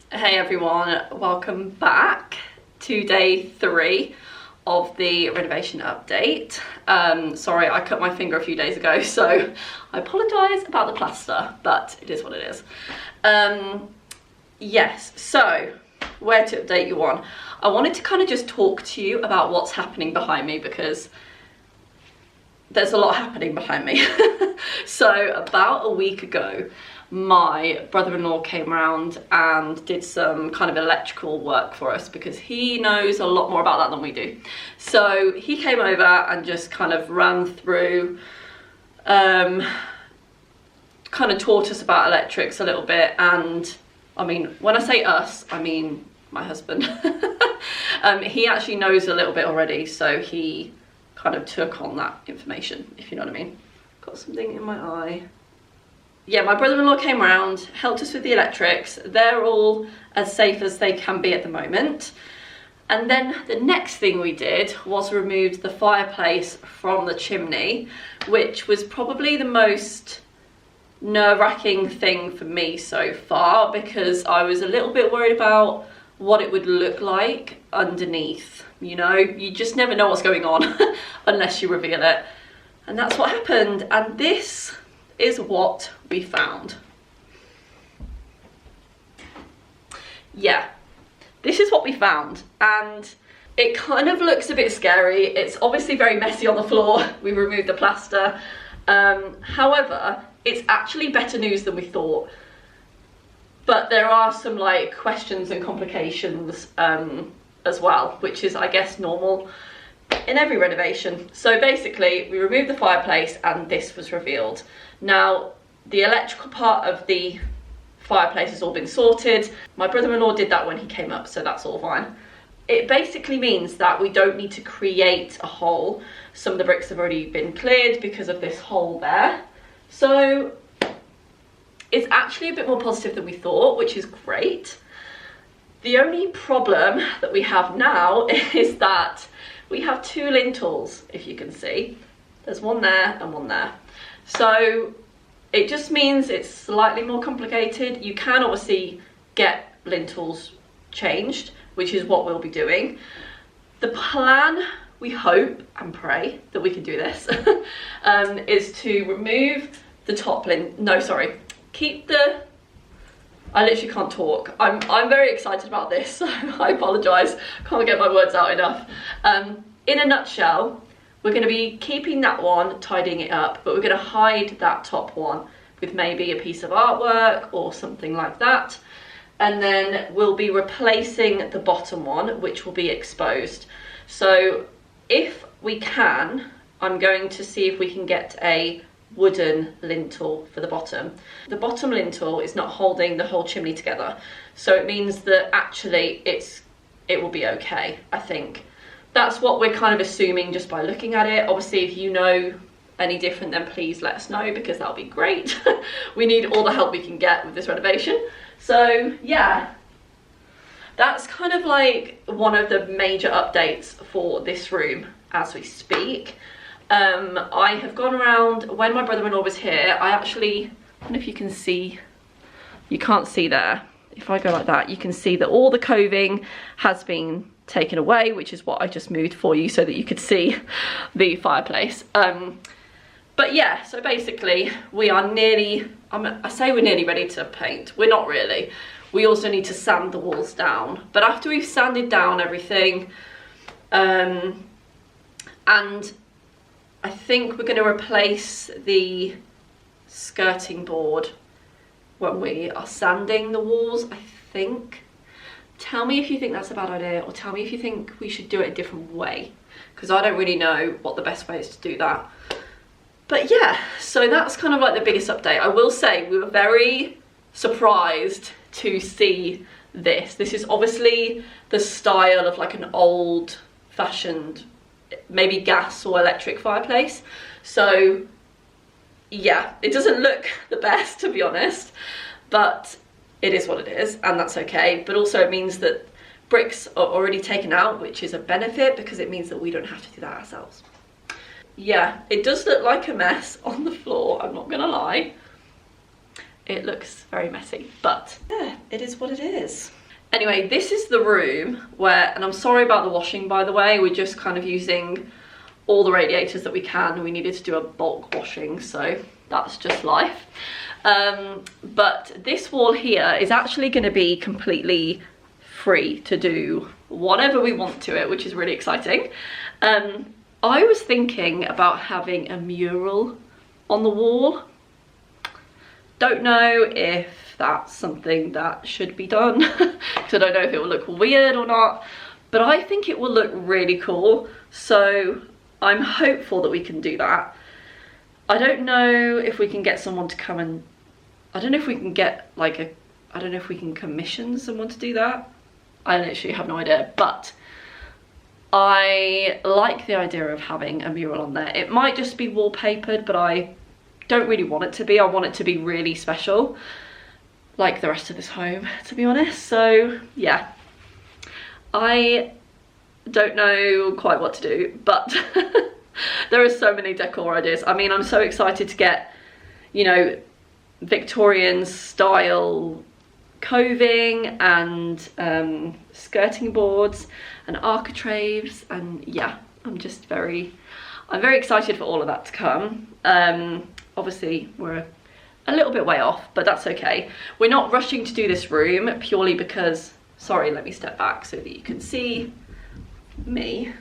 Hey everyone, welcome back to day 3 of the renovation update. Sorry, I cut my finger a few days ago, so I apologise about the plaster, but it is what it is. Yes, so where to update you on? I wanted to kind of just talk to you about what's happening behind me because there's a lot happening behind me. So about a week ago, my brother-in-law came around and did some kind of electrical work for us because he knows a lot more about that than we do. So he came over and just kind of ran through, kind of taught us about electrics a little bit. And I mean, when I say us, I mean my husband. He actually knows a little bit already, so he kind of took on that information, if you know what I mean. Got something in my eye. Yeah, my brother-in-law came around, helped us with the electrics. They're all as safe as they can be at the moment. And then the next thing we did was remove the fireplace from the chimney, which was probably the most nerve-wracking thing for me so far because I was a little bit worried about what it would look like underneath. You know, you just never know what's going on unless you reveal it. And that's what happened. And this is what we found. Yeah, this is what we found, and it kind of looks a bit scary. It's obviously very messy on the floor. We removed the plaster. However, it's actually better news than we thought. But there are some like questions and complications as well, which is, I guess, normal in every renovation. So basically, we removed the fireplace and this was revealed. Now, the electrical part of the fireplace has all been sorted. My brother-in-law did that when he came up, so that's all fine. It basically means that we don't need to create a hole. Some of the bricks have already been cleared because of this hole there. So it's actually a bit more positive than we thought, which is great. The only problem that we have now is that we have 2 lintels, if you can see. There's one there and one there. So it just means it's slightly more complicated. You can obviously get lintels changed, which is what we'll be doing. The plan, we hope and pray that we can do this, is to remove the top keep the, I literally can't talk. I'm very excited about this, so I apologise. Can't get my words out enough. In a nutshell, we're going to be keeping that one, tidying it up, but we're going to hide that top one with maybe a piece of artwork or something like that. And then we'll be replacing the bottom one, which will be exposed. So if we can, I'm going to see if we can get a wooden lintel for the bottom. The bottom lintel is not holding the whole chimney together, so it means that actually it will be okay, I think. That's what we're kind of assuming just by looking at it. Obviously, if you know any different, then please let us know because that'll be great. We need all the help we can get with this renovation. So yeah, that's kind of like one of the major updates for this room as we speak. I have gone around, when my brother-in-law was here, I don't know if you can see, you can't see there. If I go like that, you can see that all the coving has been taken away, which is what I just moved for you so that you could see the fireplace. But yeah, so basically we are nearly, I say we're nearly ready to paint. We're not really. We also need to sand the walls down. But after we've sanded down everything, and I think we're going to replace the skirting board when we are sanding the walls, I think. Tell me if you think that's a bad idea, or tell me if you think we should do it a different way, because I don't really know what the best way is to do that. But yeah, so that's kind of like the biggest update. I will say we were very surprised to see this. This is obviously the style of like an old-fashioned, maybe gas or electric fireplace. So yeah, it doesn't look the best, to be honest, but it is what it is, and that's okay. But also it means that bricks are already taken out, which is a benefit because it means that we don't have to do that ourselves. Yeah, it does look like a mess on the floor, I'm not gonna lie. It looks very messy, but yeah, it is what it is. Anyway, this is the room where, and I'm sorry about the washing by the way, we're just kind of using all the radiators that we can. We needed to do a bulk washing, so that's just life. But this wall here is actually going to be completely free to do whatever we want to it, which is really exciting. I was thinking about having a mural on the wall. Don't know if that's something that should be done because I don't know if it will look weird or not, but I think it will look really cool, so I'm hopeful that we can do that. I don't know if we can get someone to come and, I don't know if we can get like a, I don't know if we can commission someone to do that. I literally have no idea, but I like the idea of having a mural on there. It might just be wallpapered, but I don't really want it to be. I want it to be really special, like the rest of this home, to be honest. So yeah, I don't know quite what to do, but there are so many decor ideas. I mean, I'm so excited to get, you know, Victorian style coving and skirting boards and architraves, and yeah, I'm very excited for all of that to come. Obviously we're a little bit way off, but that's okay. We're not rushing to do this room purely because, sorry, let me step back so that you can see me.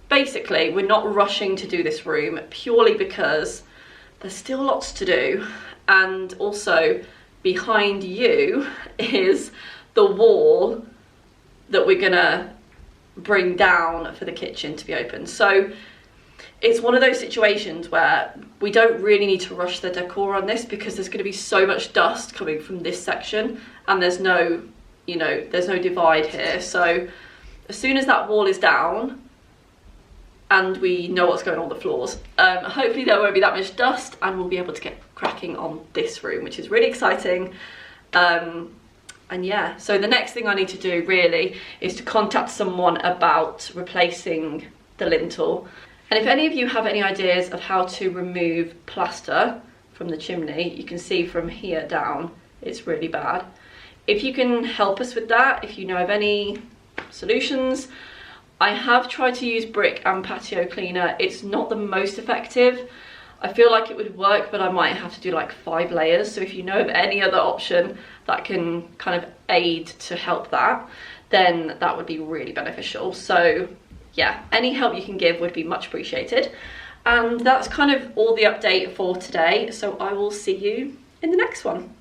Basically, we're not rushing to do this room purely because there's still lots to do, and also behind you is the wall that we're gonna bring down for the kitchen to be open. So it's one of those situations where we don't really need to rush the decor on this because there's going to be so much dust coming from this section, and there's no, you know, there's no divide here. So as soon as that wall is down and we know what's going on the floors, hopefully there won't be that much dust and we'll be able to get cracking on this room, which is really exciting. And yeah, so the next thing I need to do really is to contact someone about replacing the lintel. And if any of you have any ideas of how to remove plaster from the chimney, you can see from here down, it's really bad. If you can help us with that, if you know of any solutions. I have tried to use brick and patio cleaner. It's not the most effective. I feel like it would work, but I might have to do like 5 layers. So if you know of any other option that can kind of aid to help that, then that would be really beneficial. So yeah, any help you can give would be much appreciated. And that's kind of all the update for today. So I will see you in the next one.